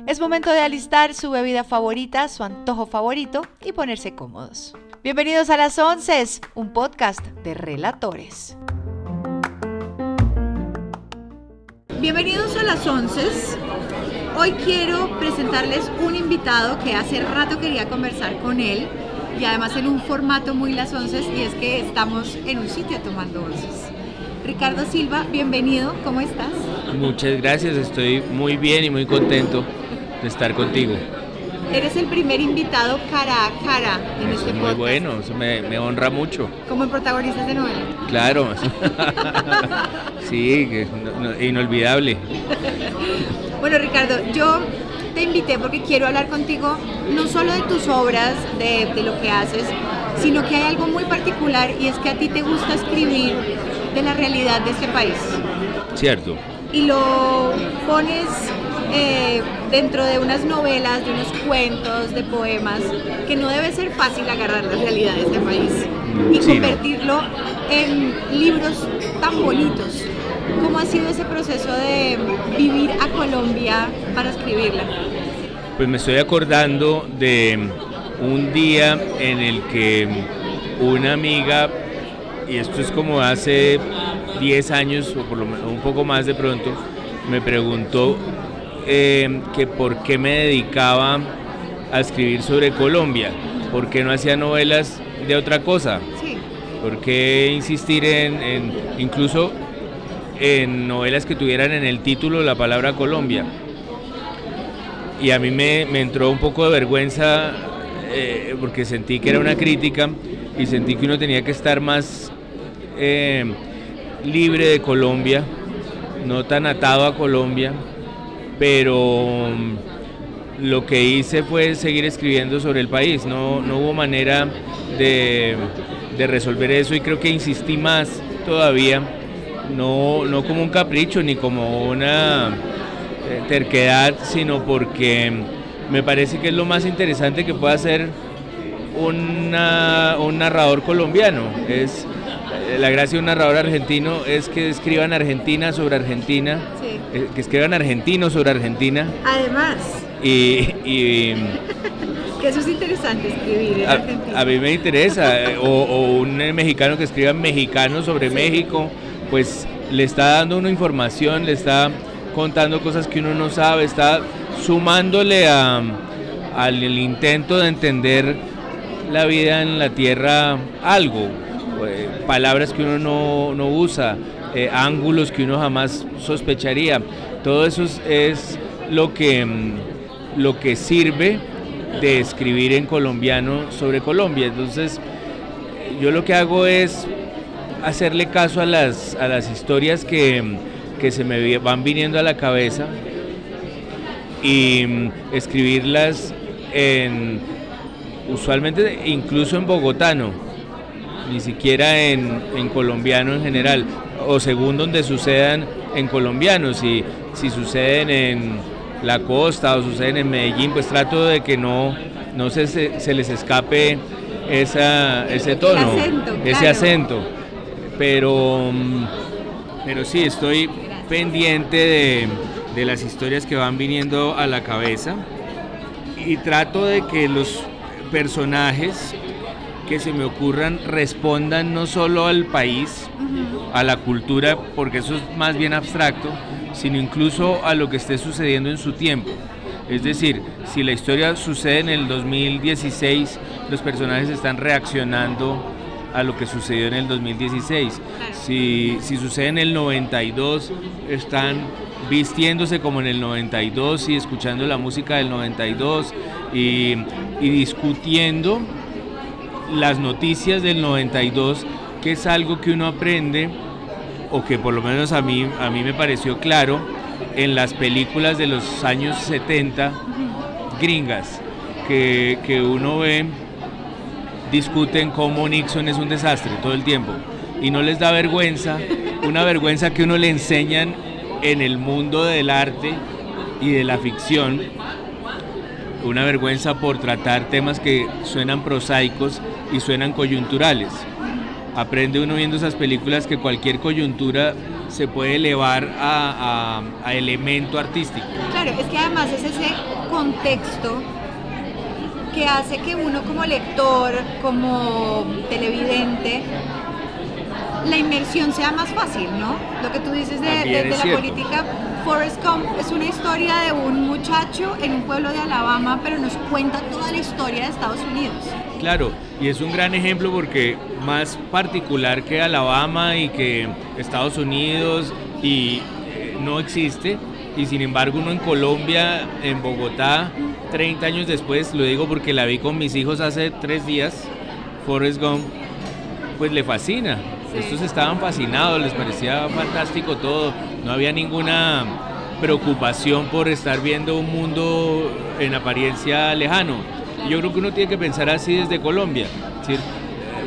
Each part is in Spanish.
Es momento de alistar su bebida favorita, su antojo favorito y ponerse cómodos. Bienvenidos a Las Onces, un podcast de relatores. Bienvenidos a Las Onces. Hoy quiero presentarles un invitado que hace rato quería conversar con él y además en un formato muy Las Onces, y es que estamos en un sitio tomando onces. Ricardo Silva, bienvenido, ¿cómo estás? Muchas gracias, estoy muy bien y muy contento de estar contigo. Eres el primer invitado cara a cara en este podcast. Muy bueno, eso me honra mucho. Como en protagonistas de novela. Claro, sí, inolvidable. Bueno, Ricardo, yo te invité porque quiero hablar contigo no solo de tus obras, de lo que haces, sino que hay algo muy particular, y es que a ti te gusta escribir de la realidad de este país. Cierto. Y lo pones dentro de unas novelas, de unos cuentos, de poemas, que no debe ser fácil agarrar la realidad de este país y convertirlo en libros tan bonitos. ¿Cómo ha sido ese proceso de vivir a Colombia para escribirla? Pues me estoy acordando de un día en el que una amiga, y esto es como hace 10 años o por lo menos un poco más de pronto, me preguntó que por qué me dedicaba a escribir sobre Colombia, por qué no hacía novelas de otra cosa, sí. por qué insistir incluso en novelas que tuvieran en el título la palabra Colombia. Y a mí me entró un poco de vergüenza porque sentí que era una crítica y sentí que uno tenía que estar más libre de Colombia, no tan atado a Colombia, pero lo que hice fue seguir escribiendo sobre el país. No hubo manera de resolver eso, y creo que insistí más todavía, no como un capricho ni como una terquedad, sino porque me parece que es lo más interesante que puede hacer un narrador colombiano. Es la gracia de un narrador argentino es que escriban Argentina sobre Argentina, sí. Que escriban argentinos sobre Argentina. Además. Y que eso es interesante, escribir en Argentina. A mí me interesa, o un mexicano que escriba mexicano sobre sí. México, pues le está dando una información, le está contando cosas que uno no sabe, está sumándole al intento de entender la vida en la tierra algo. Palabras que uno no usa, ángulos que uno jamás sospecharía. Todo eso es lo que sirve de escribir en colombiano sobre Colombia. Entonces yo lo que hago es hacerle caso a las historias que se me van viniendo a la cabeza y escribirlas usualmente incluso en bogotano, ni siquiera en colombiano en general, o según donde sucedan en colombiano. Si suceden en la costa o suceden en Medellín, pues trato de que no se les escape ese tono, ese acento. Pero sí, estoy pendiente de las historias que van viniendo a la cabeza, y trato de que los personajes que se me ocurran respondan no solo al país, a la cultura, porque eso es más bien abstracto, sino incluso a lo que esté sucediendo en su tiempo. Es decir, si la historia sucede en el 2016, los personajes están reaccionando a lo que sucedió en el 2016. Si sucede en el 92, están vistiéndose como en el 92 y escuchando la música del 92 y discutiendo las noticias del 92, que es algo que uno aprende, o que por lo menos a mí me pareció claro, en las películas de los años 70 gringas, que uno ve, discuten cómo Nixon es un desastre todo el tiempo, y no les da vergüenza, una vergüenza que uno le enseñan en el mundo del arte y de la ficción, una vergüenza por tratar temas que suenan prosaicos y suenan coyunturales. Aprende uno viendo esas películas que cualquier coyuntura se puede elevar a elemento artístico. Claro, es que además es ese contexto que hace que uno como lector, como televidente, la inmersión sea más fácil, ¿no? Lo que tú dices de la cierto. política, Forrest Gump es una historia de un muchacho en un pueblo de Alabama, pero nos cuenta toda la historia de Estados Unidos. Claro, y es un gran ejemplo porque más particular que Alabama y que Estados Unidos y no existe, y sin embargo uno en Colombia, en Bogotá, 30 años después, lo digo porque la vi con mis hijos hace 3 días, Forrest Gump, pues le fascina. Sí. Estos estaban fascinados, les parecía fantástico todo, no había ninguna preocupación por estar viendo un mundo en apariencia lejano. Yo creo que uno tiene que pensar así desde Colombia. Es decir,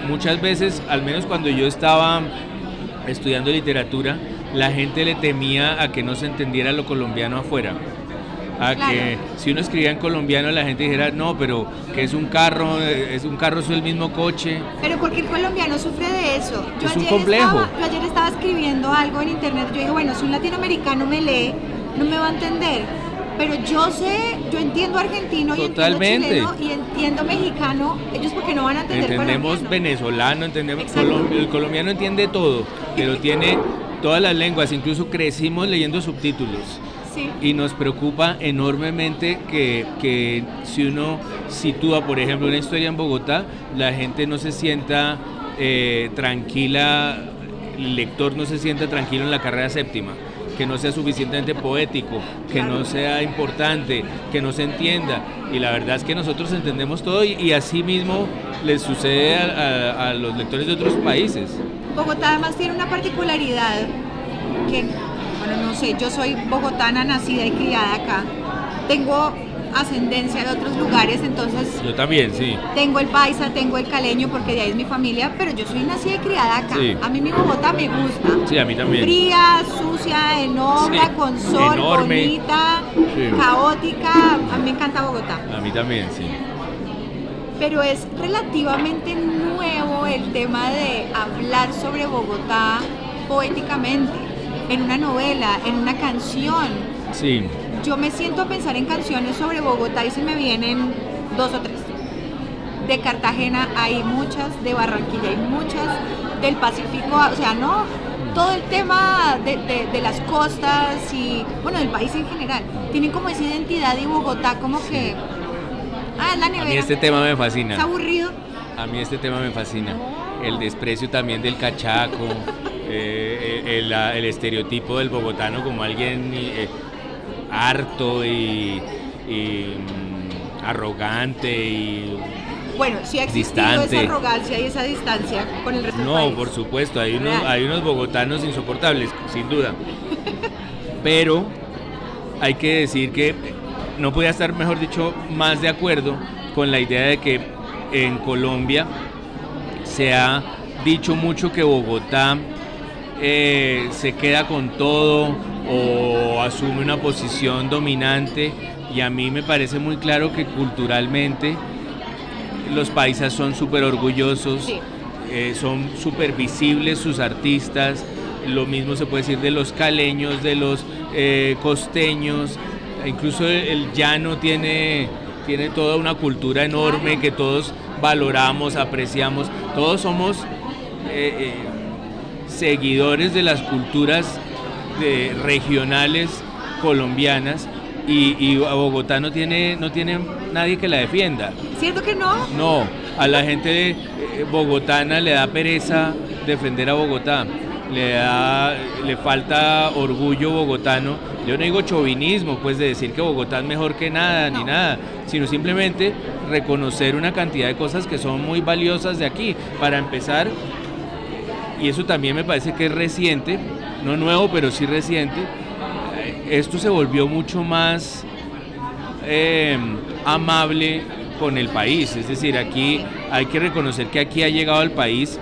muchas veces, al menos cuando yo estaba estudiando literatura, la gente le temía a que no se entendiera lo colombiano afuera. A claro. Que si uno escribía en colombiano la gente dijera, no, pero que es un carro, es el mismo coche. Pero porque el colombiano sufre de eso. Es un complejo. Yo ayer estaba escribiendo algo en internet, yo dije, bueno, si un latinoamericano me lee, no me va a entender. Pero yo entiendo argentino. Totalmente. Y entiendo chileno y entiendo mexicano, ellos porque no van a entender entendemos colombiano. Venezolano, entendemos el colombiano entiende todo, pero tiene todas las lenguas, incluso crecimos leyendo subtítulos. Sí. Y nos preocupa enormemente que si uno sitúa, por ejemplo, una historia en Bogotá, la gente no se sienta tranquila, el lector no se sienta tranquilo en la carrera séptima, que no sea suficientemente poético, que claro. No sea importante, que no se entienda. Y la verdad es que nosotros entendemos todo y así mismo les sucede a los lectores de otros países. Bogotá además tiene una particularidad que... Bueno, no sé, yo soy bogotana, nacida y criada acá. Tengo ascendencia de otros lugares, entonces... Yo también, sí. Tengo el paisa, tengo el caleño, porque de ahí es mi familia, pero yo soy nacida y criada acá. Sí. A mí mi Bogotá me gusta. Sí, a mí también. Fría, sucia, en obra, sí. Con sol, enorme. Bonita, sí. Caótica. A mí me encanta Bogotá. A mí también, sí. Pero es relativamente nuevo el tema de hablar sobre Bogotá poéticamente. En una novela, en una canción. Sí. Yo me siento a pensar en canciones sobre Bogotá y se me vienen 2 o 3. De Cartagena hay muchas, de Barranquilla hay muchas, del Pacífico, o sea, no, todo el tema de las costas y, bueno, del país en general. Tienen como esa identidad y Bogotá como sí. Que... es la nevera. A mí este tema me fascina. ¿Es aburrido? A mí este tema me fascina. El desprecio también del cachaco. El estereotipo del bogotano como alguien harto y arrogante y bueno, sí ha existido distante. Esa arrogancia y esa distancia con el resto del país. No, por supuesto, hay unos bogotanos insoportables, sin duda. Pero hay que decir que no podía estar, mejor dicho, más de acuerdo con la idea de que en Colombia se ha dicho mucho que Bogotá se queda con todo o asume una posición dominante, y a mí me parece muy claro que culturalmente los paisas son súper orgullosos, sí. Son súper visibles sus artistas, lo mismo se puede decir de los caleños, de los costeños, incluso el llano tiene toda una cultura enorme que todos valoramos, apreciamos, todos somos seguidores de las culturas regionales colombianas y a Bogotá no tiene nadie que la defienda. ¿Cierto que no? No, a la gente bogotana le da pereza defender a Bogotá, le falta orgullo bogotano. Yo no digo chauvinismo, pues de decir que Bogotá es mejor que nada, no. Ni nada, sino simplemente reconocer una cantidad de cosas que son muy valiosas de aquí. Para empezar, y eso también me parece que es reciente, no nuevo, pero sí reciente, esto se volvió mucho más amable con el país. Es decir, aquí hay que reconocer que aquí ha llegado el país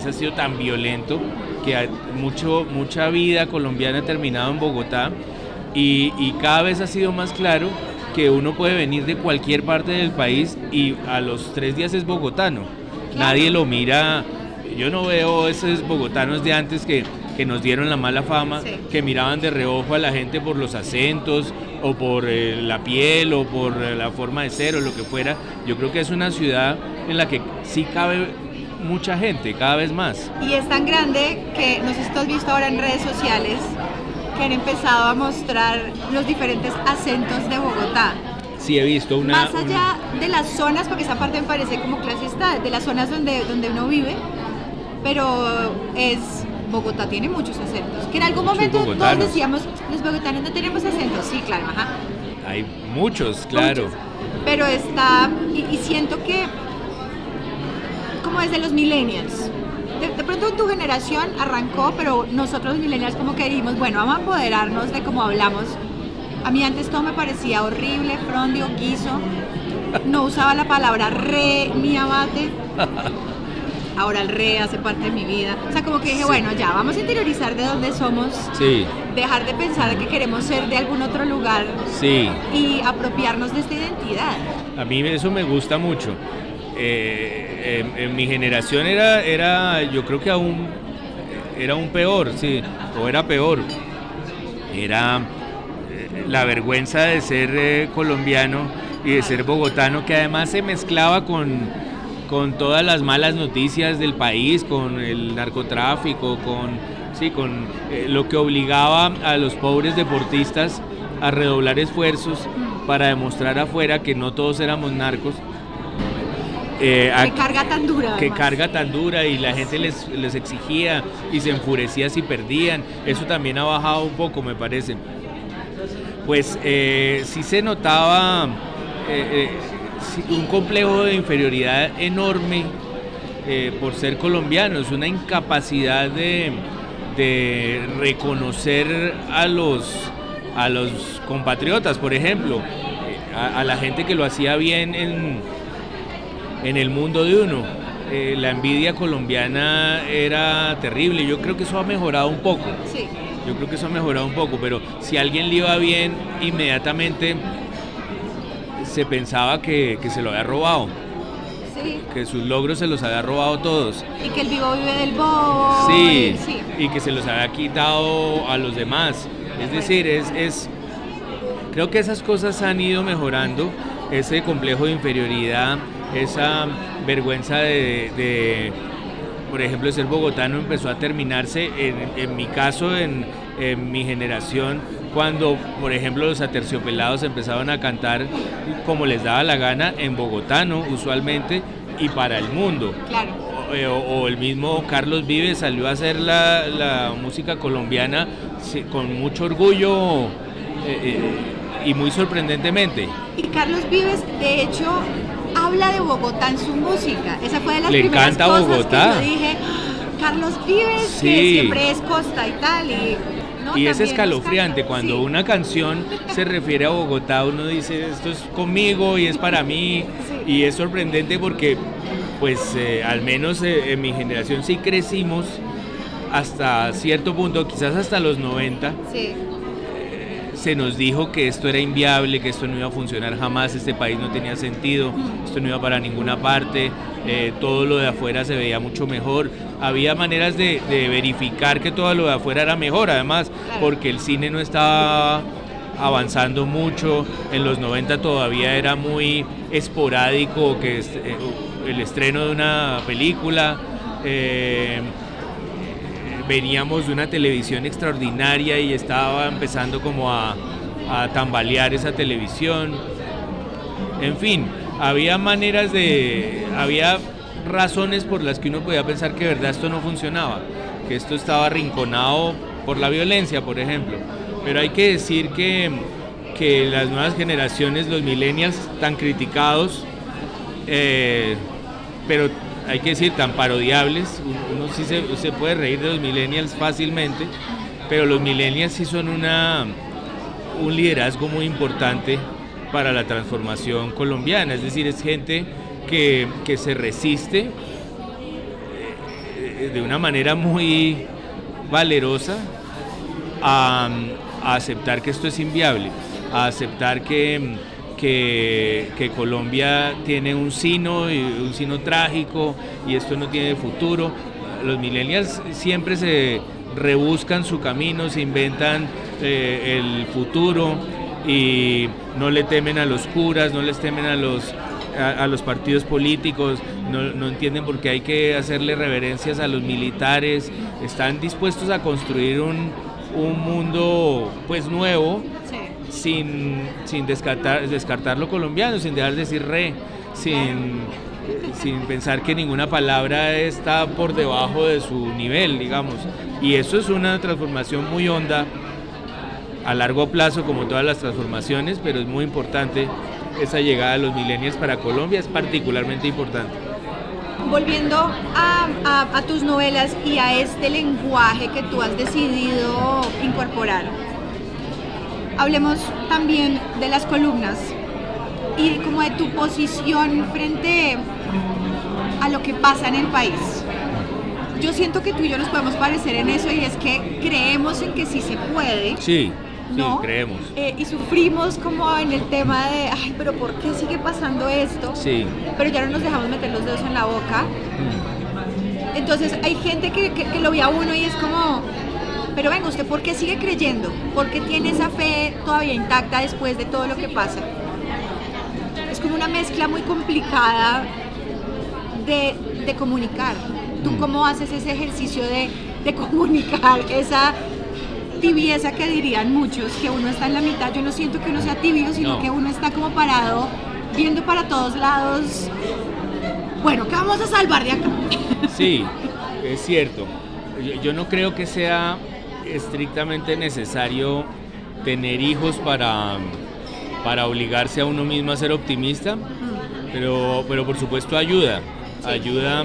ha sido tan violento que mucha vida colombiana ha terminado en Bogotá, y cada vez ha sido más claro que uno puede venir de cualquier parte del país y a los 3 días es bogotano. Claro. Nadie lo mira. Yo no veo esos bogotanos de antes que que nos dieron la mala fama, Sí. que miraban de reojo a la gente por los acentos o por la piel o por la forma de ser o lo que fuera. Yo creo que es una ciudad en la que sí cabe mucha gente, cada vez más. Y es tan grande que, no sé si tú has visto ahora en redes sociales, que han empezado a mostrar los diferentes acentos de Bogotá. Sí, he visto Más allá de las zonas, porque esa parte me parece como clasista, de las zonas donde uno vive, pero Bogotá tiene muchos acentos. Que en algún momento todos bogotanos decíamos, los bogotanos no tenemos acentos. Sí, claro, ajá. Hay muchos, claro. Muchos. Pero está, y siento que, como desde los millennials, de pronto en tu generación arrancó, pero nosotros los millennials como que dijimos, bueno, vamos a empoderarnos de cómo hablamos. A mí antes todo me parecía horrible, frondio, guiso. No usaba la palabra re ni abate. Ahora el re hace parte de mi vida. O sea, como que dije, Sí. bueno, ya, vamos a interiorizar de dónde somos. Sí, Dejar de pensar que queremos ser de algún otro lugar sí. y apropiarnos de esta identidad. A mí eso me gusta mucho. En mi generación yo creo que era aún peor, sí, o era peor. Era la vergüenza de ser colombiano y de ser bogotano, que además se mezclaba con todas las malas noticias del país, con el narcotráfico, con lo que obligaba a los pobres deportistas a redoblar esfuerzos para demostrar afuera que no todos éramos narcos. Qué carga tan dura. Que además. carga tan dura, y la gente les exigía y se enfurecía si perdían. Eso también ha bajado un poco, me parece. Pues sí se notaba un complejo de inferioridad enorme por ser colombianos, una incapacidad de reconocer a los compatriotas, por ejemplo, a la gente que lo hacía bien en el mundo de uno. La envidia colombiana era terrible. Yo creo que eso ha mejorado un poco. Sí. Yo creo que eso ha mejorado un poco, pero si a alguien le iba bien, inmediatamente se pensaba que se lo había robado, Sí. que sus logros se los había robado todos. Y que el vivo vive del bobo. Sí, Sí. y que se los había quitado a los demás. Es decir, creo que esas cosas han ido mejorando, ese complejo de inferioridad, esa vergüenza por ejemplo, ser bogotano empezó a terminarse, en mi caso, en mi generación, cuando, por ejemplo, los aterciopelados empezaban a cantar como les daba la gana, en bogotano usualmente, y para el mundo. Claro. O el mismo Carlos Vives salió a hacer la música colombiana con mucho orgullo y muy sorprendentemente. Y Carlos Vives, de hecho, habla de Bogotá en su música. Esa fue de las Le primeras encanta cosas Bogotá. que yo dije, "Ah, Carlos Vives, Sí. que siempre es costa y tal". ¿no? Y es También escalofriante nos canta. cuando Sí. una canción se refiere a Bogotá, uno dice, esto es conmigo y es para mí. Sí. Y es sorprendente porque, pues, al menos en mi generación sí crecimos hasta cierto punto, quizás hasta los 90, Sí. se nos dijo que esto era inviable, que esto no iba a funcionar jamás, este país no tenía sentido, esto no iba para ninguna parte, todo lo de afuera se veía mucho mejor. Había maneras de verificar que todo lo de afuera era mejor, además, Claro. porque el cine no estaba avanzando mucho, en los 90 todavía era muy esporádico el estreno de una película. Veníamos de una televisión extraordinaria y estaba empezando como a tambalear esa televisión. En fin, había razones por las que uno podía pensar que de verdad esto no funcionaba, que esto estaba arrinconado por la violencia, por ejemplo. Pero hay que decir que las nuevas generaciones, los millennials, tan criticados, pero hay que decir tan parodiables, uno sí se puede reír de los millennials fácilmente, pero los millennials sí son un liderazgo muy importante para la transformación colombiana. Es decir, es gente que se resiste de una manera muy valerosa a aceptar que esto es inviable, a aceptar que Colombia tiene un sino trágico y esto no tiene futuro. Los millennials siempre se rebuscan su camino, se inventan el futuro y no le temen a los curas, no les temen a los partidos políticos, no entienden por qué hay que hacerle reverencias a los militares, están dispuestos a construir un mundo pues nuevo, sí, sin descartar lo colombiano, sin dejar de decir sin pensar que ninguna palabra está por debajo de su nivel, digamos, y eso es una transformación muy honda a largo plazo, como todas las transformaciones, pero es muy importante esa llegada de los millennials para Colombia, es particularmente importante. Volviendo a tus novelas y a este lenguaje que tú has decidido incorporar, hablemos también de las columnas y como de tu posición frente a lo que pasa en el país. Yo siento que tú y yo nos podemos parecer en eso, y es que creemos en que sí se puede. Sí, ¿no? Sí, creemos. Y sufrimos como en el tema de, ay, pero ¿por qué sigue pasando esto? Sí. Pero ya no nos dejamos meter los dedos en la boca. Entonces hay gente que lo ve a uno y es como, pero venga, ¿usted por qué sigue creyendo? ¿Por qué tiene esa fe todavía intacta después de todo lo que pasa? Es como una mezcla muy complicada de comunicar. ¿Tú cómo haces ese ejercicio de comunicar esa tibieza que dirían muchos, que uno está en la mitad? Yo no siento que uno sea tibio, sino que uno está como parado, viendo para todos lados. Bueno, ¿qué vamos a salvar de acá? Sí, es cierto. Yo no creo que sea estrictamente necesario tener hijos para obligarse a uno mismo a ser optimista, pero por supuesto ayuda, ayuda,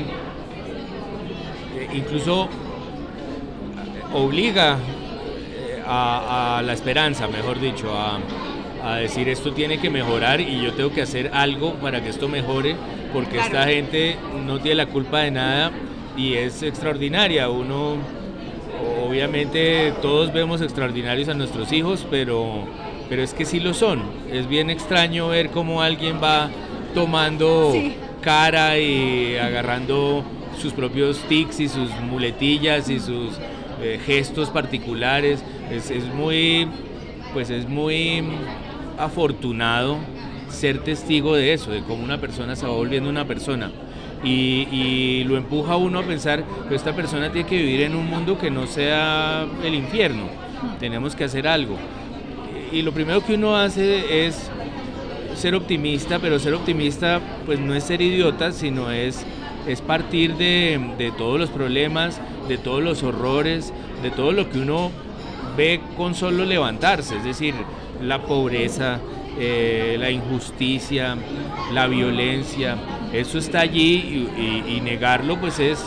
incluso obliga a la esperanza, mejor dicho, a decir esto tiene que mejorar y yo tengo que hacer algo para que esto mejore, porque esta gente no tiene la culpa de nada y es extraordinaria. Uno, obviamente todos vemos extraordinarios a nuestros hijos, pero es que sí lo son. Es bien extraño ver cómo alguien va tomando cara y agarrando sus propios tics y sus muletillas y sus gestos particulares. Es muy afortunado ser testigo de eso, de cómo una persona se va volviendo una persona y lo empuja a uno a pensar que esta persona tiene que vivir en un mundo que no sea el infierno, tenemos que hacer algo, y lo primero que uno hace es ser optimista, pero ser optimista pues no es ser idiota, sino es partir de todos los problemas, de todos los horrores, de todo lo que uno ve con solo levantarse, es decir, la pobreza, la injusticia, la violencia, eso está allí y negarlo pues es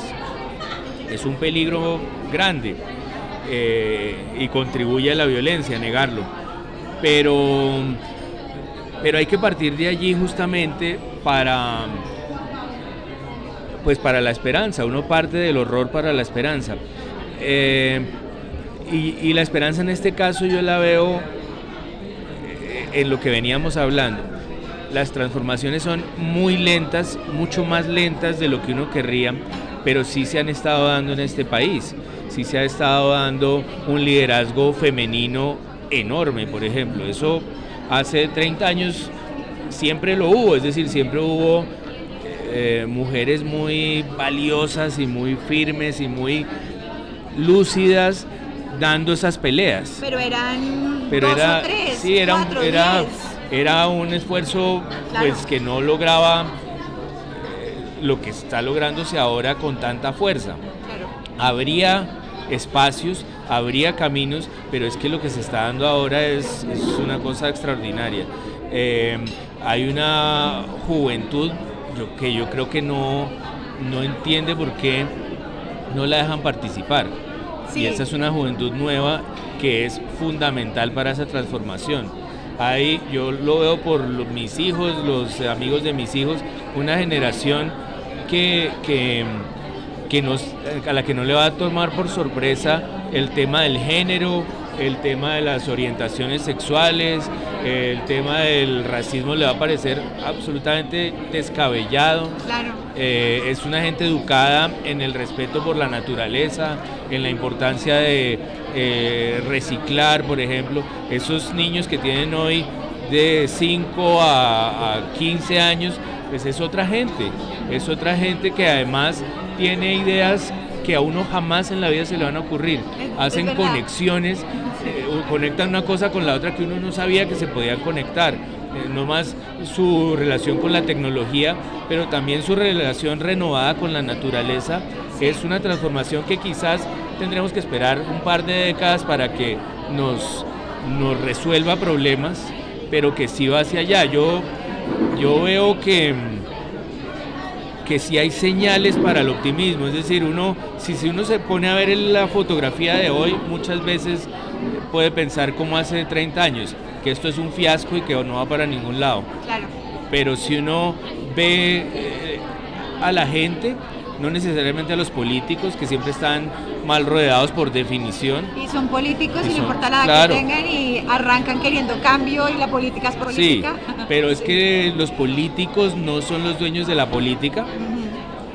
un peligro grande y contribuye a la violencia, negarlo, pero hay que partir de allí justamente para la esperanza. Uno parte del horror para la esperanza, y la esperanza en este caso yo la veo en lo que veníamos hablando. Las transformaciones son muy lentas, mucho más lentas de lo que uno querría, pero sí se han estado dando en este país, sí se ha estado dando un liderazgo femenino enorme, por ejemplo. Eso hace 30 años siempre lo hubo, es decir, siempre hubo mujeres muy valiosas y muy firmes y muy lúcidas dando esas peleas. Pero eran dos o tres, sí, era un esfuerzo, claro, pues que no lograba lo que está lográndose ahora con tanta fuerza. Claro. Habría espacios, habría caminos, pero es que lo que se está dando ahora es una cosa extraordinaria. Hay una juventud que yo creo que no entiende por qué no la dejan participar. Sí. Y esa es una juventud nueva que es fundamental para esa transformación. Yo lo veo por mis hijos, los amigos de mis hijos, una generación a la que no le va a tomar por sorpresa el tema del género, el tema de las orientaciones sexuales, el tema del racismo le va a parecer absolutamente descabellado. Claro. Es una gente educada en el respeto por la naturaleza, en la importancia de reciclar, por ejemplo. Esos niños que tienen hoy de 5 a 15 años, pues es otra gente que además tiene ideas que a uno jamás en la vida se le van a ocurrir. Hacen conexiones, conectan una cosa con la otra que uno no sabía que se podían conectar. No más su relación con la tecnología, pero también su relación renovada con la naturaleza. Es una transformación que quizás tendremos que esperar un par de décadas para que nos resuelva problemas, pero que sí va hacia allá. Yo veo que sí hay señales para el optimismo, es decir, si uno se pone a ver la fotografía de hoy, muchas veces puede pensar como hace 30 años, que esto es un fiasco y que no va para ningún lado. Claro. Pero si uno ve a la gente, no necesariamente a los políticos, que siempre están mal rodeados por definición. Y son políticos y no importa la edad que tengan y arrancan queriendo cambio y la política es política. Sí, pero es que los políticos no son los dueños de la política.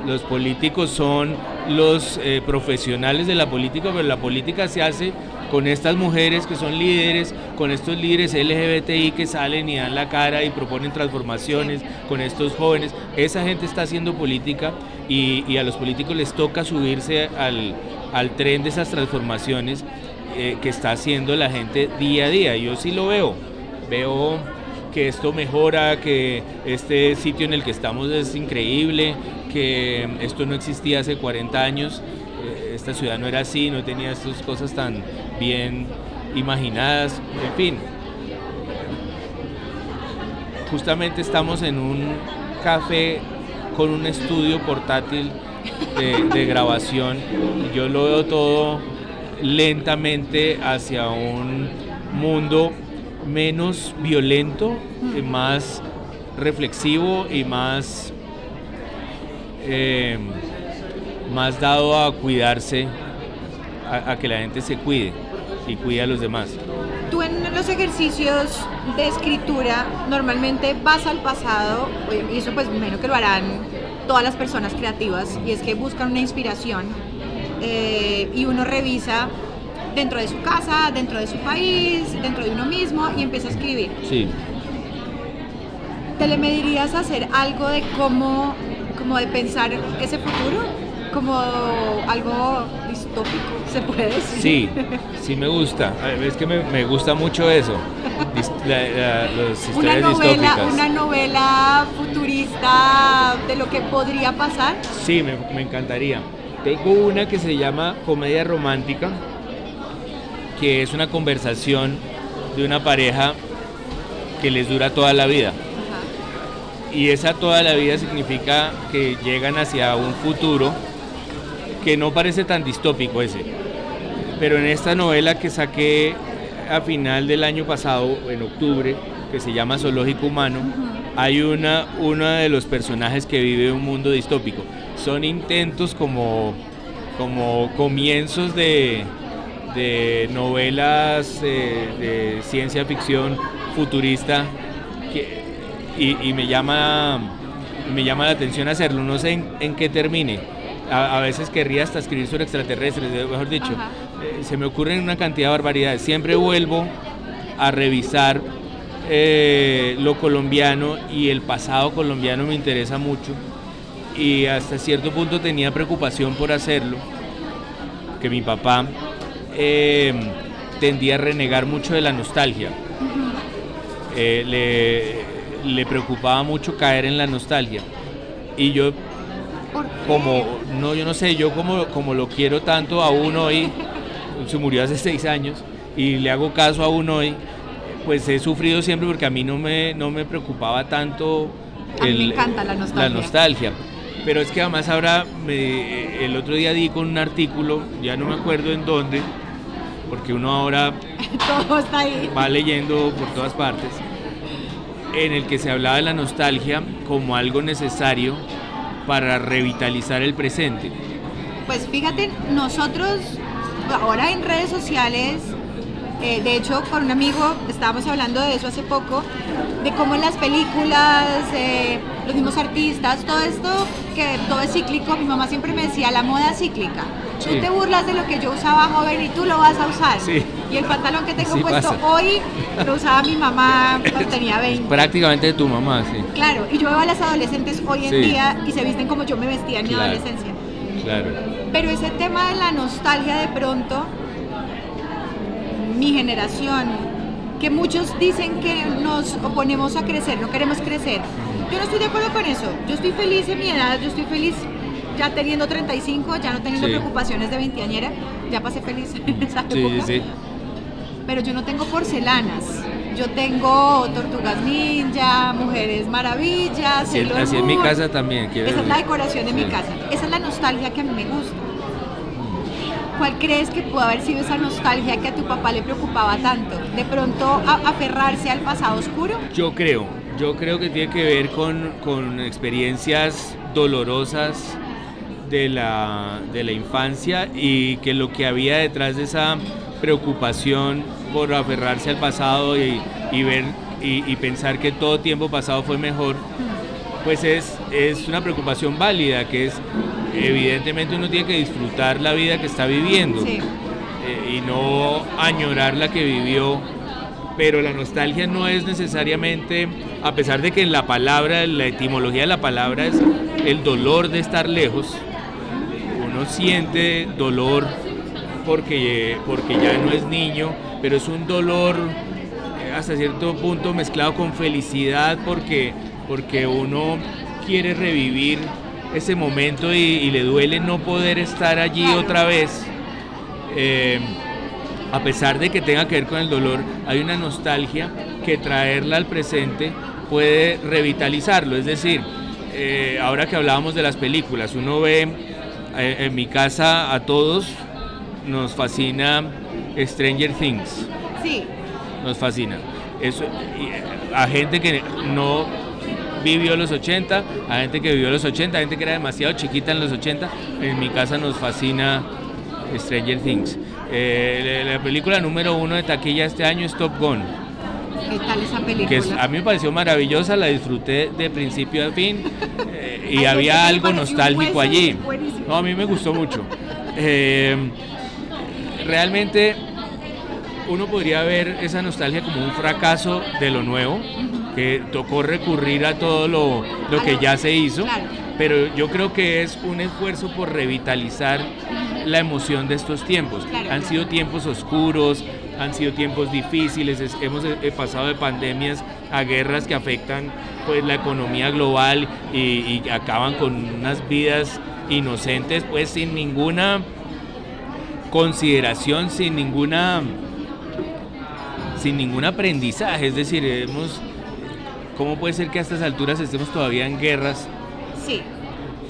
Los políticos son los profesionales de la política, pero la política se hace con estas mujeres que son líderes, con estos líderes LGBTI que salen y dan la cara y proponen transformaciones, con estos jóvenes. Esa gente está haciendo política y a los políticos les toca subirse al tren de esas transformaciones que está haciendo la gente día a día. Yo sí lo veo que esto mejora, que este sitio en el que estamos es increíble, que esto no existía hace 40 años, esta ciudad no era así, no tenía estas cosas tan bien imaginadas, en fin. Justamente estamos en un café con un estudio portátil de grabación, yo lo veo todo lentamente hacia un mundo menos violento, más reflexivo y más dado a cuidarse, a que la gente se cuide y cuide a los demás. Tú en los ejercicios de escritura normalmente vas al pasado, y eso pues menos que lo harán todas las personas creativas, y es que buscan una inspiración y uno revisa dentro de su casa, dentro de su país, dentro de uno mismo y empieza a escribir. Sí. ¿Te le medirías a hacer algo de como de pensar ese futuro? Como algo distópico, ¿se puede decir? Sí me gusta. Es que me gusta mucho eso. Las historias distópicas. Una novela futurista de lo que podría pasar. Sí, me encantaría. Tengo una que se llama Comedia Romántica, que es una conversación de una pareja que les dura toda la vida. Y esa toda la vida significa que llegan hacia un futuro que no parece tan distópico ese. Pero en esta novela que saqué a final del año pasado, en octubre, que se llama Zoológico Humano, hay uno de los personajes que vive un mundo distópico. Son intentos como comienzos de novelas de ciencia ficción futurista y me llama la atención hacerlo. No sé en qué termine. A veces querría hasta escribir sobre extraterrestres, mejor dicho. Se me ocurren una cantidad de barbaridades. Siempre vuelvo a revisar lo colombiano, y el pasado colombiano me interesa mucho, y hasta cierto punto tenía preocupación por hacerlo, que mi papá tendía a renegar mucho de la nostalgia. Le preocupaba mucho caer en la nostalgia, y yo como lo quiero tanto aún hoy, se murió hace 6 años y le hago caso aún hoy, pues he sufrido siempre, porque a mí no me preocupaba tanto me encanta la nostalgia. Pero es que además ahora el otro día di con un artículo, ya no me acuerdo en dónde, porque uno ahora todo está ahí, va leyendo por todas partes, en el que se hablaba de la nostalgia como algo necesario para revitalizar el presente. Pues fíjate, nosotros ahora en redes sociales De hecho, con un amigo estábamos hablando de eso hace poco, de cómo en las películas, los mismos artistas, todo esto, que todo es cíclico. Mi mamá siempre me decía, la moda es cíclica. Sí. Tú te burlas de lo que yo usaba joven y tú lo vas a usar. Sí. Y el pantalón que tengo Sí puesto pasa. hoy lo usaba mi mamá cuando tenía 20. Prácticamente de tu mamá, sí. Claro, y yo veo a las adolescentes hoy en Sí. día y se visten como yo me vestía en mi Claro. adolescencia. Claro. Pero ese tema de la nostalgia, de pronto, mi generación, que muchos dicen que nos oponemos a crecer, no queremos crecer. Yo no estoy de acuerdo con eso. Yo estoy feliz en mi edad, yo estoy feliz ya teniendo 35, ya no teniendo Sí. preocupaciones de veinteañera, ya pasé feliz en esa época. Sí. Pero yo no tengo porcelanas. Yo tengo Tortugas Ninja, Mujeres Maravillas, Así, Sailor así en mi Moon. casa también. quiero Esa es la decir. decoración de Sí. mi casa. Esa es la nostalgia que a mí me gusta. ¿Cuál crees que pudo haber sido esa nostalgia que a tu papá le preocupaba tanto? De pronto aferrarse al pasado oscuro. Yo creo que tiene que ver con experiencias dolorosas de la infancia, y que lo que había detrás de esa preocupación por aferrarse al pasado y ver y pensar que todo tiempo pasado fue mejor, pues es una preocupación válida, que es evidentemente uno tiene que disfrutar la vida que está viviendo, Sí. y no añorar la que vivió. Pero la nostalgia no es necesariamente, a pesar de que la palabra, la etimología de la palabra es el dolor de estar lejos, uno siente dolor porque ya no es niño, pero es un dolor hasta cierto punto mezclado con felicidad, porque uno quiere revivir ese momento y le duele no poder estar allí otra vez. A pesar de que tenga que ver con el dolor, hay una nostalgia que traerla al presente puede revitalizarlo. Es decir, ahora que hablábamos de las películas, uno ve en mi casa a todos nos fascina Stranger Things. Sí. Nos fascina. Eso, a gente que no vivió los 80, a gente que vivió los 80, a gente que era demasiado chiquita en los 80, en mi casa nos fascina Stranger Things. La película número 1 de taquilla este año es Top Gun, ¿Qué tal esa película? que a mí me pareció maravillosa, la disfruté de principio a fin, y Ay, había me algo pareció un nostálgico hueso, allí. buenísimo. No, a mí me gustó mucho. Realmente uno podría ver esa nostalgia como un fracaso de lo nuevo, que tocó recurrir a todo lo que ya se hizo, Claro. pero yo creo que es un esfuerzo por revitalizar la emoción de estos tiempos. Claro, Han claro. sido tiempos oscuros, han sido tiempos difíciles, hemos pasado de pandemias a guerras que afectan pues la economía global y acaban con unas vidas inocentes, pues sin ninguna consideración, sin ningún aprendizaje. Es decir, ¿cómo puede ser que a estas alturas estemos todavía en guerras Sí.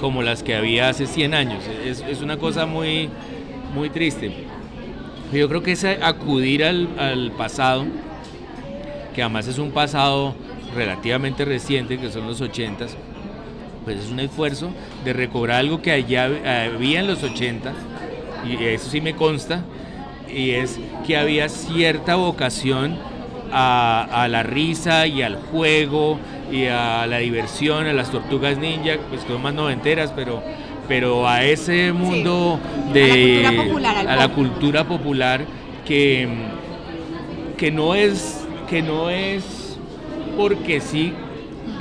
como las que había hace 100 años? Es una cosa muy, muy triste. Yo creo que es acudir al pasado, que además es un pasado relativamente reciente, que son los 80s, pues es un esfuerzo de recobrar algo que allá había en los 80, y eso sí me consta, y es que había cierta vocación a la risa y al juego y a la diversión, a las Tortugas Ninja, pues son más noventeras, pero a ese mundo Sí, a la cultura popular, al a la pop. cultura popular que no es porque sí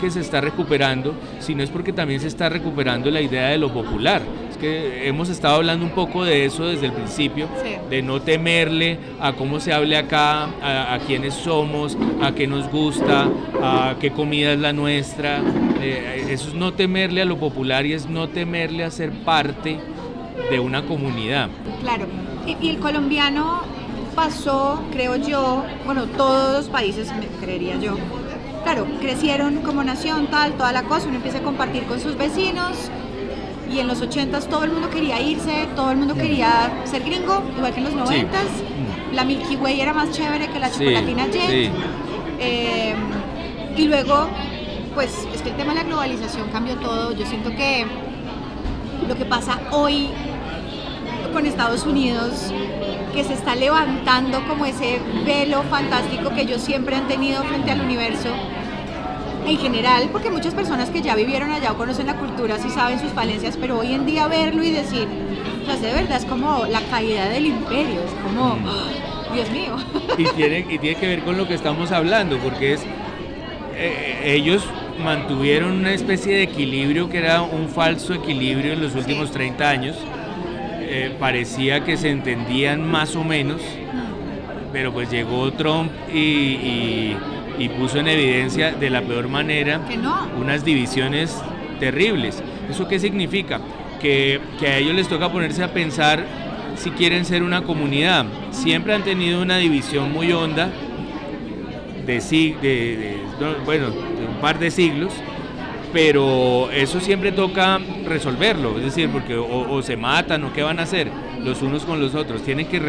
que se está recuperando, sino es porque también se está recuperando la idea de lo popular. Es que hemos estado hablando un poco de eso desde el principio, Sí. de no temerle a cómo se hable acá, a quiénes somos, a qué nos gusta, a qué comida es la nuestra. Eso es no temerle a lo popular, y es no temerle a ser parte de una comunidad. Claro, y el colombiano pasó, creo yo, bueno, todos los países, creería yo, claro, crecieron como nación, toda la cosa, uno empieza a compartir con sus vecinos, y en los 80s todo el mundo quería irse, todo el mundo quería ser gringo, igual que en los 90s, la Milky Way era más chévere que la Sí, chocolatina Jet, sí. Y luego, pues es que el tema de la globalización cambió todo. Yo siento que lo que pasa hoy con Estados Unidos que se está levantando como ese velo fantástico que ellos siempre han tenido frente al universo en general, porque muchas personas que ya vivieron allá o conocen la cultura sí saben sus falencias, pero hoy en día verlo y decir, o sea, de verdad es como la caída del imperio, es como, oh, Dios mío. Y tiene que ver con lo que estamos hablando, porque es ellos mantuvieron una especie de equilibrio que era un falso equilibrio en los últimos 30 años. Parecía que se entendían más o menos, pero pues llegó Trump y puso en evidencia de la peor manera unas divisiones terribles. ¿Eso qué significa? Que a ellos les toca ponerse a pensar si quieren ser una comunidad. Siempre han tenido una división muy honda de un par de siglos, pero eso siempre toca resolverlo, es decir, porque o se matan o qué van a hacer los unos con los otros, tienen que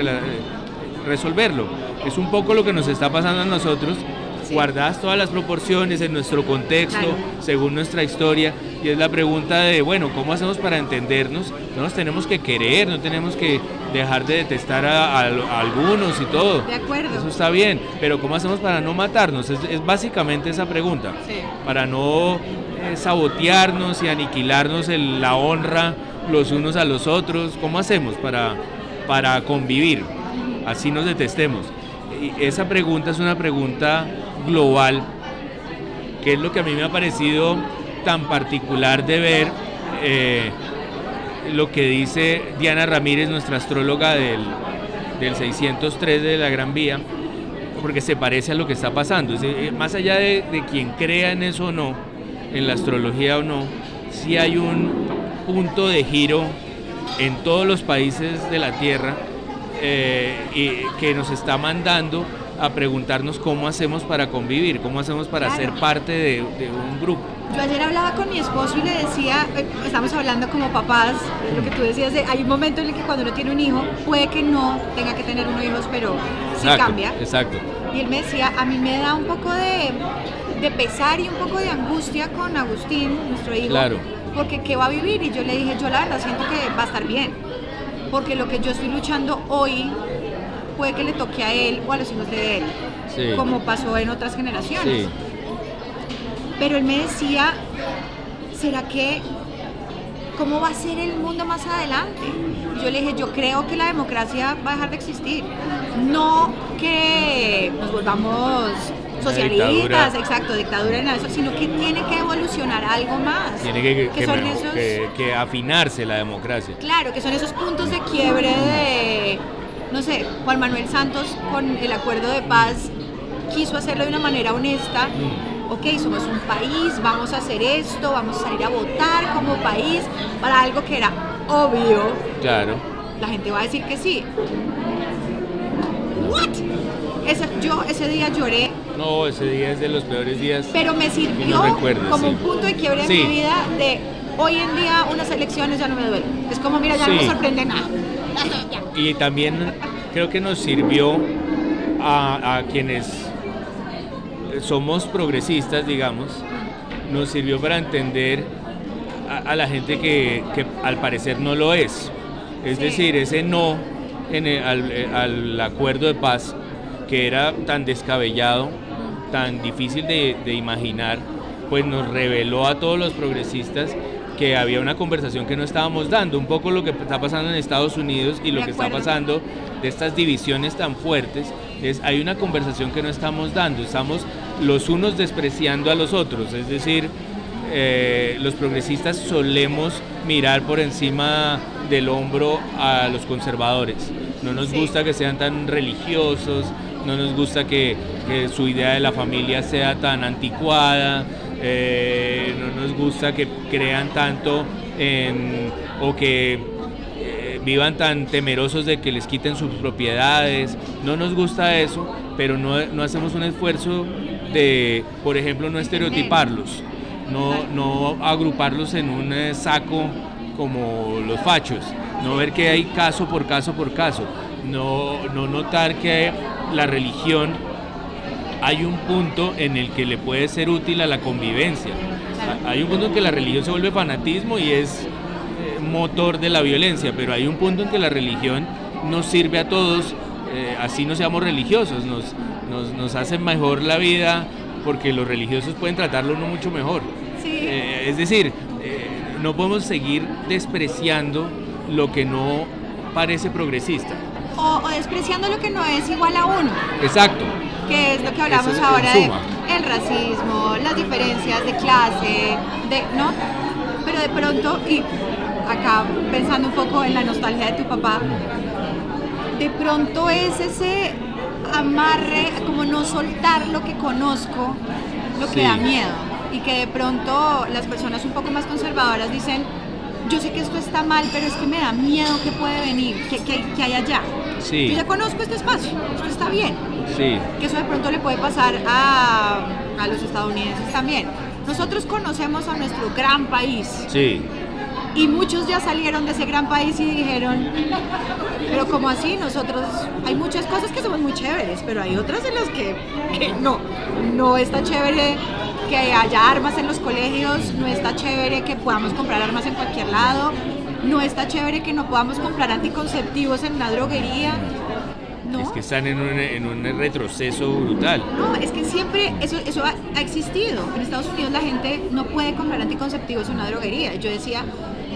resolverlo. Es un poco lo que nos está pasando a nosotros, sí, guardadas todas las proporciones en nuestro contexto, claro, según nuestra historia, y es la pregunta de, bueno, ¿cómo hacemos para entendernos? No nos tenemos que querer, no tenemos que dejar de detestar a algunos y todo. De acuerdo. Eso está bien, pero ¿cómo hacemos para no matarnos? Es básicamente esa pregunta, sí, para no sabotearnos y aniquilarnos la honra los unos a los otros. ¿Cómo hacemos para convivir? Así nos detestemos. Y esa pregunta es una pregunta global, que es lo que a mí me ha parecido tan particular de ver lo que dice Diana Ramírez, nuestra astróloga del 603 de la Gran Vía, porque se parece a lo que está pasando. Más allá de quien crea en eso o no, en la astrología o no, sí hay un punto de giro en todos los países de la Tierra y que nos está mandando a preguntarnos cómo hacemos para convivir, cómo hacemos para ser parte de un grupo. Yo ayer hablaba con mi esposo y le decía, estamos hablando como papás, lo que tú decías, hay un momento en el que cuando uno tiene un hijo, puede que no tenga que tener unos hijos, pero sí cambia. Exacto. Y él me decía, a mí me da un poco de pesar y un poco de angustia con Agustín, nuestro hijo, claro, porque ¿qué va a vivir? Y yo le dije, yo la verdad siento que va a estar bien, porque lo que yo estoy luchando hoy puede que le toque a él o a los hijos de él, sí, como pasó en otras generaciones. Sí. Pero él me decía, ¿será que cómo va a ser el mundo más adelante? Y yo le dije, yo creo que la democracia va a dejar de existir. No que nos volvamos socialistas, exacto, dictadura en eso, sino que tiene que evolucionar algo más. Tiene que afinarse la democracia. Claro, que son esos puntos de quiebre de, no sé, Juan Manuel Santos con el acuerdo de paz quiso hacerlo de una manera honesta. Ok, somos un país, vamos a hacer esto, vamos a salir a votar como país para algo que era obvio. Claro. La gente va a decir que sí. ¿What? Yo ese día lloré. No, ese día es de los peores días. Pero me sirvió como un punto de quiebre en mi vida de hoy en día unas elecciones ya no me duelen. Es como, mira, ya no me sorprende nada. Y también creo que nos sirvió a quienes somos progresistas, digamos, nos sirvió para entender a la gente que al parecer no lo es. Es decir, ese no al acuerdo de paz, que era tan descabellado, tan difícil de imaginar, pues nos reveló a todos los progresistas que había una conversación que no estábamos dando, un poco lo que está pasando en Estados Unidos y lo que está pasando de estas divisiones tan fuertes, hay una conversación que no estamos dando, estamos los unos despreciando a los otros, es decir, los progresistas solemos mirar por encima del hombro a los conservadores, no nos gusta que sean tan religiosos, no nos gusta que su idea de la familia sea tan anticuada, no nos gusta que crean tanto o que vivan tan temerosos de que les quiten sus propiedades, no nos gusta eso, pero no hacemos un esfuerzo de, por ejemplo, no estereotiparlos, no agruparlos en un saco como los fachos, no ver que hay caso por caso, no notar que la religión hay un punto en el que le puede ser útil a la convivencia. Hay un punto en que la religión se vuelve fanatismo y es motor de la violencia, pero hay un punto en que la religión nos sirve a todos, así no seamos religiosos, nos hace mejor la vida porque los religiosos pueden tratarlo uno mucho mejor. Sí. Es decir, no podemos seguir despreciando lo que no parece progresista. O despreciando lo que no es igual a uno. Exacto. Que es lo que hablamos Eso, ahora en de suma. el racismo, las diferencias de clase, ¿no? Pero de pronto, y acá pensando un poco en la nostalgia de tu papá, de pronto es ese amarre, como no soltar lo que conozco, lo que Sí. da miedo. Y que de pronto las personas un poco más conservadoras dicen, yo sé que esto está mal, pero es que me da miedo que puede venir, que hay allá. Sí. Yo ya conozco este espacio, esto está bien. Sí. Que eso de pronto le puede pasar a los estadounidenses también. Nosotros conocemos a nuestro gran país. Sí. Y muchos ya salieron de ese gran país y dijeron, pero como así, nosotros, hay muchas cosas que somos muy chéveres, pero hay otras en las que no está chévere que haya armas en los colegios, no está chévere que podamos comprar armas en cualquier lado, no está chévere que no podamos comprar anticonceptivos en una droguería. ¿No? Es que están en un retroceso brutal. No, es que siempre eso ha existido. En Estados Unidos la gente no puede comprar anticonceptivos en una droguería. Yo decía,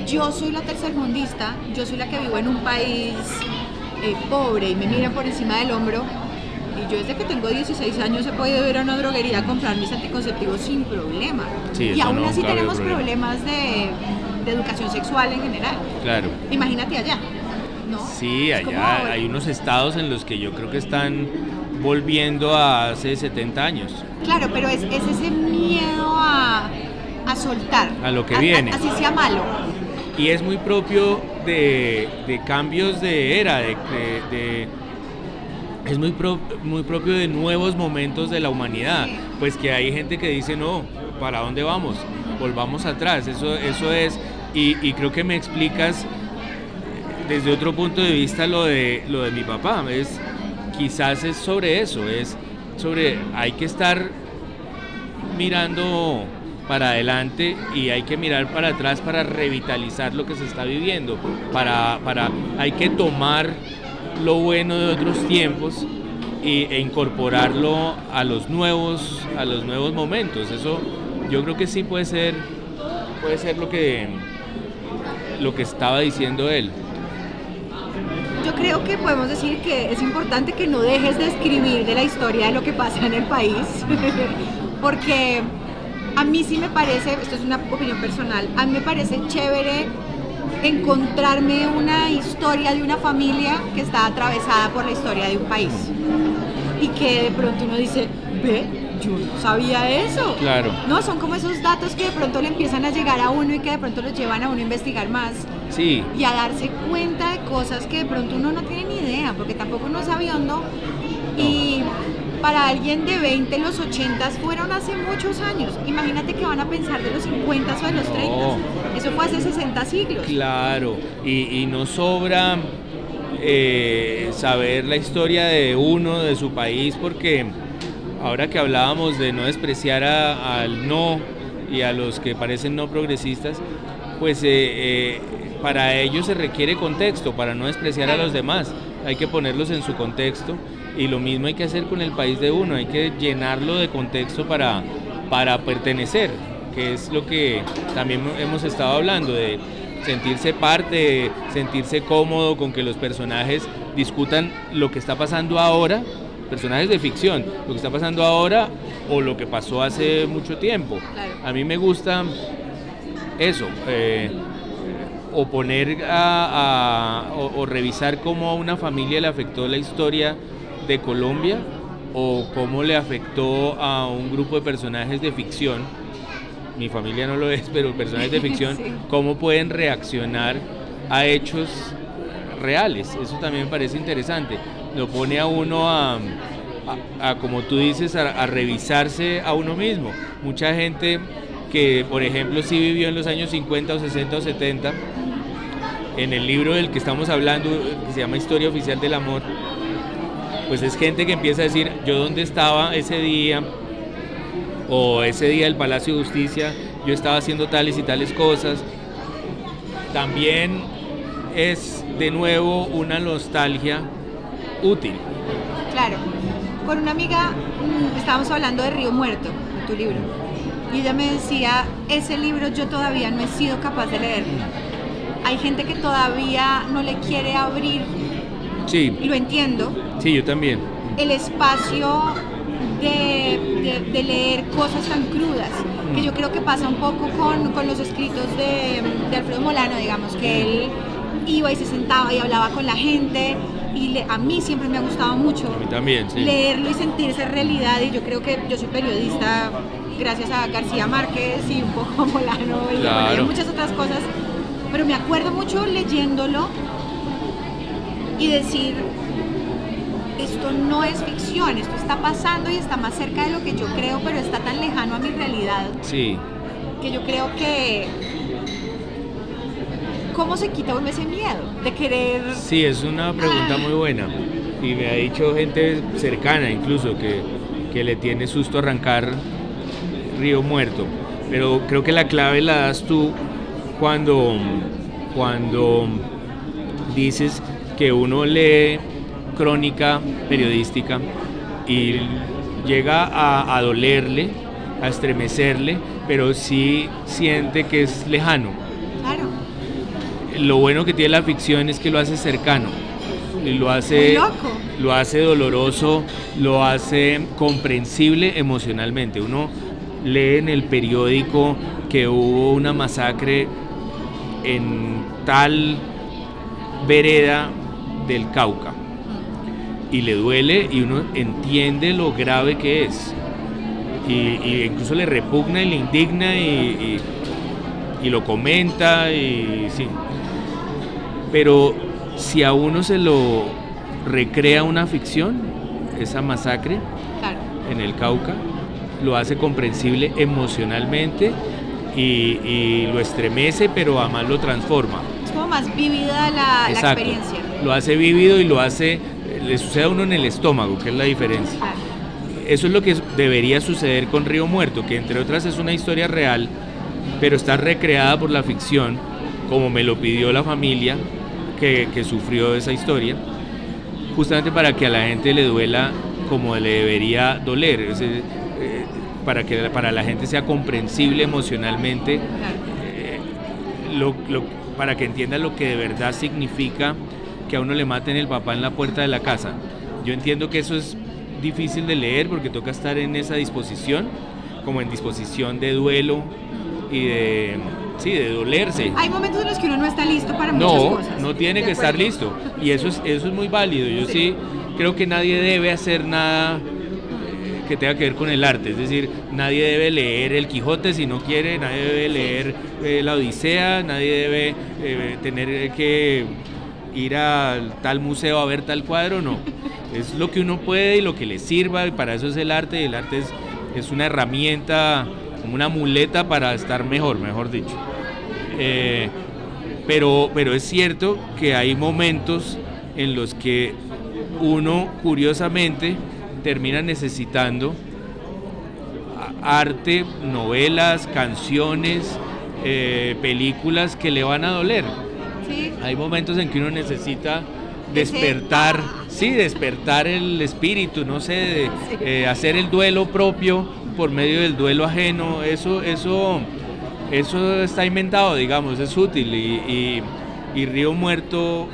yo soy la tercermundista, yo soy la que vivo en un país pobre y me miran por encima del hombro. Y yo desde que tengo 16 años he podido ir a una droguería a comprar mis anticonceptivos sin problema. Sí, y eso aún no así cabe tenemos problema. problemas de educación sexual en general. Claro. Imagínate allá, ¿no? Sí, Es allá como- hay unos estados en los que yo creo que están volviendo a hace 70 años. Claro, pero es ese miedo a soltar. A lo que viene. Así sea malo. Y es muy propio de cambios de era, es muy propio de nuevos momentos de la humanidad. Sí. Pues que hay gente que dice, no, ¿para dónde vamos? Volvamos atrás. Eso es, y creo que me explicas desde otro punto de vista lo de mi papá. Quizás es sobre eso, es sobre, hay que estar mirando para adelante y hay que mirar para atrás para revitalizar lo que se está viviendo, hay que tomar lo bueno de otros tiempos e incorporarlo a los nuevos momentos. Eso yo creo que sí puede ser lo que estaba diciendo él. Yo creo que podemos decir que es importante que no dejes de escribir de la historia de lo que pasa en el país, porque a mí sí me parece, esto es una opinión personal, a mí me parece chévere encontrarme una historia de una familia que está atravesada por la historia de un país y que de pronto uno dice, ve, yo no sabía eso. Claro. No, son como esos datos que de pronto le empiezan a llegar a uno y que de pronto los llevan a uno a investigar más. Sí. Y a darse cuenta de cosas que de pronto uno no tiene ni idea, porque tampoco uno es sabiondo. Y para alguien de 20, los 80 fueron hace muchos años. Imagínate que van a pensar de los 50 o de los 30. Eso fue hace 60 siglos. Claro, y no sobra saber la historia de uno, de su país, porque ahora que hablábamos de no despreciar al no y a los que parecen no progresistas, pues para ellos se requiere contexto, para no despreciar a los demás, hay que ponerlos en su contexto, y lo mismo hay que hacer con el país de uno, hay que llenarlo de contexto para pertenecer, que es lo que también hemos estado hablando, de sentirse parte, sentirse cómodo con que los personajes discutan lo que está pasando ahora, personajes de ficción, lo que está pasando ahora o lo que pasó hace mucho tiempo. Claro. A mí me gusta eso, o poner o revisar cómo a una familia le afectó la historia de Colombia o cómo le afectó a un grupo de personajes de ficción. Mi familia no lo es, pero personajes de ficción, Sí. cómo pueden reaccionar a hechos reales. Eso también me parece interesante. Lo pone a uno a como tú dices, a revisarse a uno mismo. Mucha gente que, por ejemplo, sí vivió en los años 50 o 60 o 70, en el libro del que estamos hablando, que se llama Historia Oficial del Amor, pues es gente que empieza a decir, yo dónde estaba ese día, o ese día del Palacio de Justicia, yo estaba haciendo tales y tales cosas. También es de nuevo una nostalgia útil. Claro. Con una amiga estábamos hablando de Río Muerto, de tu libro, y ella me decía, ese libro yo todavía no he sido capaz de leerlo. Hay gente que todavía no le quiere abrir, Sí. y lo entiendo, Sí, yo también. el espacio de leer cosas tan crudas, que yo creo que pasa un poco con los escritos de Alfredo Molano, digamos, que él iba y se sentaba y hablaba con la gente, y a mí siempre me ha gustado mucho A mí también, sí. leerlo y sentir esa realidad, y yo creo que yo soy periodista gracias a García Márquez y un poco a Molano y, Claro. bueno, y a muchas otras cosas, pero me acuerdo mucho leyéndolo y decir, esto no es ficción, esto está pasando y está más cerca de lo que yo creo, pero está tan lejano a mi realidad Sí. que yo creo que ¿cómo se quita uno ese miedo de querer? Sí, es una pregunta muy buena. Y me ha dicho gente cercana incluso que le tiene susto arrancar Río Muerto. Pero creo que la clave la das tú cuando dices que uno lee crónica periodística y llega a dolerle, a estremecerle, pero sí siente que es lejano. Claro. Lo bueno que tiene la ficción es que lo hace cercano, y lo Muy hace, loco. lo hace doloroso, lo hace comprensible emocionalmente. Uno lee en el periódico que hubo una masacre en tal vereda del Cauca y le duele, y uno entiende lo grave que es, y incluso le repugna y le indigna y lo comenta, y sí. Pero si a uno se lo recrea una ficción, esa masacre Claro. en el Cauca, lo hace comprensible emocionalmente y lo estremece, pero además lo transforma. Es como más vívida la Exacto. experiencia. Lo hace vívido y lo hace, le sucede a uno en el estómago, que es la diferencia. Claro. Eso es lo que debería suceder con Río Muerto, que entre otras es una historia real, pero está recreada por la ficción, como me lo pidió la familia que sufrió esa historia, justamente para que a la gente le duela como le debería doler, para que para la gente sea comprensible emocionalmente, Claro. para que entienda lo que de verdad significa que a uno le maten el papá en la puerta de la casa. Yo entiendo que eso es difícil de leer porque toca estar en esa disposición, como en disposición de duelo y de dolerse. Hay momentos en los que uno no está listo para muchas cosas. No tiene De que estar acuerdo. listo, y eso es muy válido. Yo sí creo que nadie debe hacer nada que tenga que ver con el arte, es decir, nadie debe leer El Quijote si no quiere, nadie debe leer la Odisea, nadie debe tener que ir a tal museo a ver tal cuadro, no. Es lo que uno puede y lo que le sirva, y para eso es el arte, y el arte es una herramienta, como una muleta para estar mejor dicho. Pero es cierto que hay momentos en los que uno, curiosamente, termina necesitando arte, novelas, canciones, películas que le van a doler. Sí. Hay momentos en que uno necesita despertar, despertar el espíritu, no sé, hacer el duelo propio por medio del duelo ajeno. Eso está inventado, digamos, es útil, y Río Muerto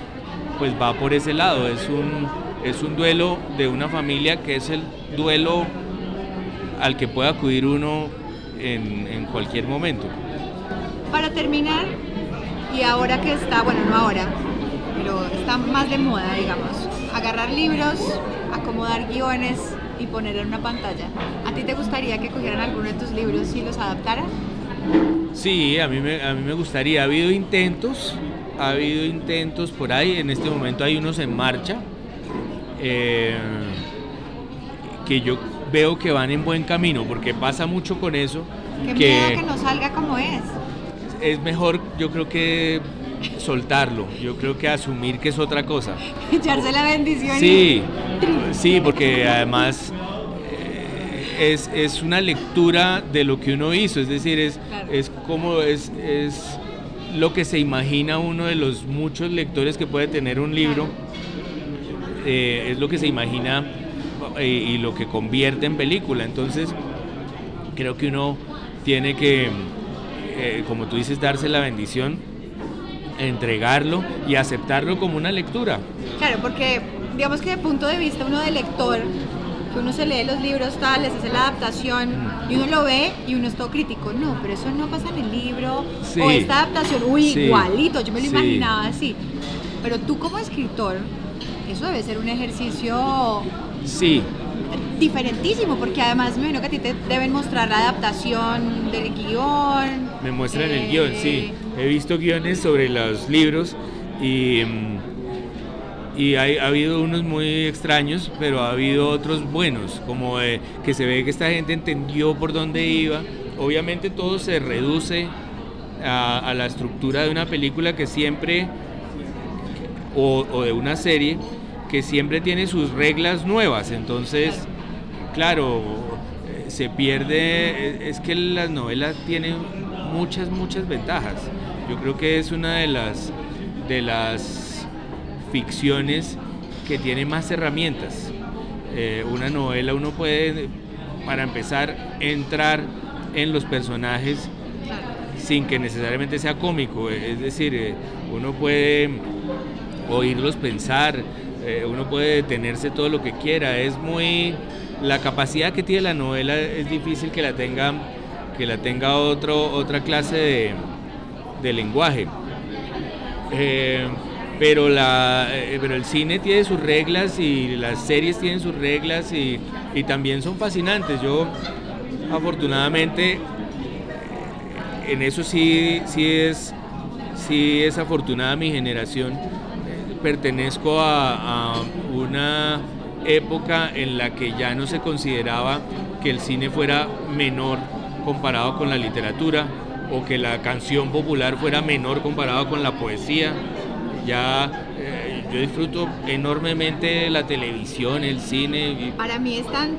pues va por ese lado. Es un duelo de una familia que es el duelo al que puede acudir uno en cualquier momento. Para terminar, y ahora que está, bueno, no ahora, pero está más de moda, digamos, agarrar libros, acomodar guiones y poner en una pantalla. ¿A ti te gustaría que cogieran alguno de tus libros y los adaptaran? Sí, a mí me gustaría. Ha habido intentos por ahí. En este momento hay unos en marcha que yo veo que van en buen camino, porque pasa mucho con eso. Qué miedo que no salga como es. Es mejor, yo creo, que soltarlo. Yo creo que asumir que es otra cosa. Echarse la bendición. Sí, porque además es una lectura de lo que uno hizo, es decir, Claro. es como es lo que se imagina uno de los muchos lectores que puede tener un libro, es lo que se imagina y lo que convierte en película. Entonces creo que uno tiene que, como tú dices, darse la bendición, entregarlo y aceptarlo como una lectura. Claro, porque digamos que de punto de vista uno de lector, que uno se lee los libros tales, hace la adaptación y uno lo ve y uno es todo crítico, no, pero eso no pasa en el libro, sí, o esta adaptación, sí, igualito, yo me lo sí, imaginaba así. Pero tú como escritor, eso debe ser un ejercicio sí, diferentísimo, porque además me imagino que a ti te deben mostrar la adaptación del guión. Me muestran el guión, sí. He visto guiones sobre los libros y ha habido unos muy extraños, pero ha habido otros buenos, como que se ve que esta gente entendió por dónde iba. Obviamente todo se reduce a la estructura de una película que siempre, o de una serie, que siempre tiene sus reglas nuevas. Entonces, claro, se pierde. Es que las novelas tienen muchas ventajas. Yo creo que es una de las ficciones que tiene más herramientas. Una novela uno puede, para empezar, entrar en los personajes sin que necesariamente sea cómico. Es decir, uno puede oírlos pensar, uno puede detenerse todo lo que quiera. Es muy... La capacidad que tiene la novela es difícil que la tenga otra clase de lenguaje. Pero el cine tiene sus reglas y las series tienen sus reglas y también son fascinantes. Yo, afortunadamente, en eso sí es afortunada mi generación. Pertenezco a una época en la que ya no se consideraba que el cine fuera menor comparado con la literatura, o que la canción popular fuera menor comparado con la poesía. Ya yo disfruto enormemente la televisión, el cine. Para mí están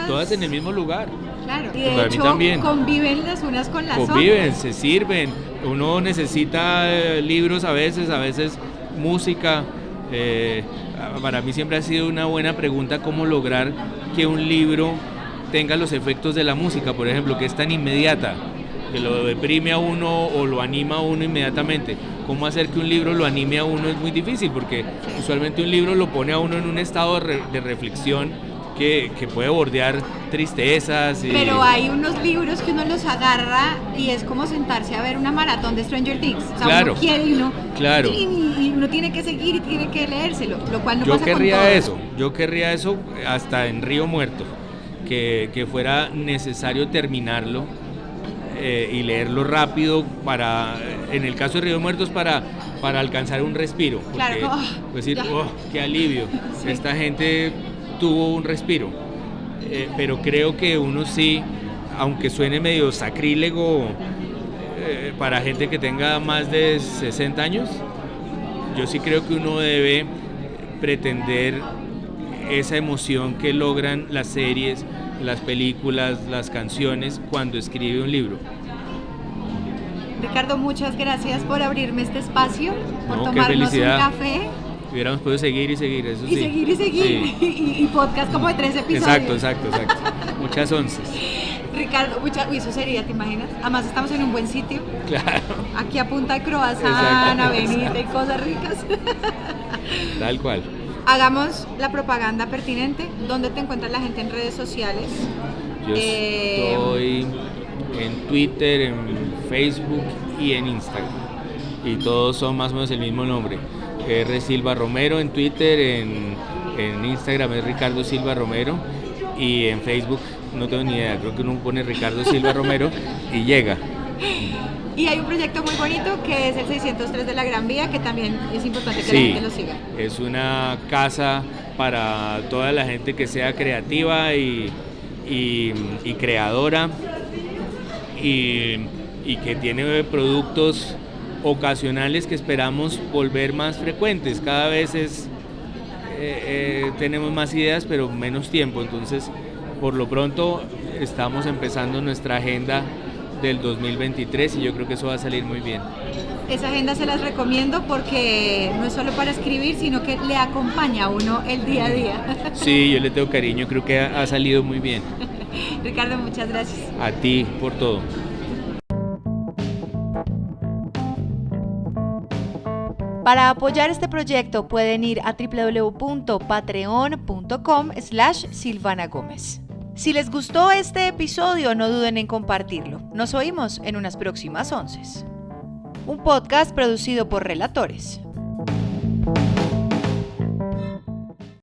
todas en el mismo lugar. Claro, y de hecho conviven las unas con las otras. Conviven, se sirven. Uno necesita libros a veces música. Para mí siempre ha sido una buena pregunta cómo lograr que un libro tenga los efectos de la música, por ejemplo, que es tan inmediata, que lo deprime a uno o lo anima a uno inmediatamente. Cómo hacer que un libro lo anime a uno es muy difícil, porque usualmente un libro lo pone a uno en un estado de reflexión que puede bordear tristezas. Pero hay unos libros que uno los agarra y es como sentarse a ver una maratón de Stranger Things. O sea, claro, uno quiere y uno, claro, y uno tiene que seguir y tiene que leérselo, lo cual no yo pasa querría con todo. Yo querría eso hasta en Río Muerto, que fuera necesario terminarlo y leerlo rápido en el caso de Río Muerto, es para alcanzar un respiro. Porque, claro, decir, qué alivio, sí. Esta gente tuvo un respiro, pero creo que uno sí, aunque suene medio sacrílego para gente que tenga más de 60 años, yo sí creo que uno debe pretender esa emoción que logran las series, las películas, las canciones cuando escribe un libro. Ricardo, muchas gracias por abrirme este espacio, por tomarnos un café. Hubiéramos podido seguir y seguir, eso y sí. Seguir. Sí. Y podcast como de 3 episodios. Exacto. Muchas onces. Ricardo, eso sería, ¿te imaginas? Además estamos en un buen sitio. Claro. Aquí a punta de croissant, avenida y cosas ricas. Tal cual. Hagamos la propaganda pertinente. ¿Dónde te encuentra la gente en redes sociales? Yo estoy en Twitter, en Facebook y en Instagram. Y todos son más o menos el mismo nombre. R. Silva Romero en Twitter, en Instagram es Ricardo Silva Romero, y en Facebook no tengo ni idea, creo que uno pone Ricardo Silva Romero y llega. Y hay un proyecto muy bonito que es el 603 de la Gran Vía, que también es importante que la gente lo siga. Es una casa para toda la gente que sea creativa y creadora y que tiene productos ocasionales que esperamos volver más frecuentes. Cada vez tenemos más ideas pero menos tiempo, entonces por lo pronto estamos empezando nuestra agenda del 2023 y yo creo que eso va a salir muy bien. Esa agenda se las recomiendo porque no es solo para escribir, sino que le acompaña a uno el día a día. Sí, yo le tengo cariño, creo que ha salido muy bien. Ricardo, muchas gracias. A ti por todo. Para apoyar este proyecto pueden ir a www.patreon.com/Silvana Gómez. Si les gustó este episodio, no duden en compartirlo. Nos oímos en unas próximas 11. Un podcast producido por Relatores.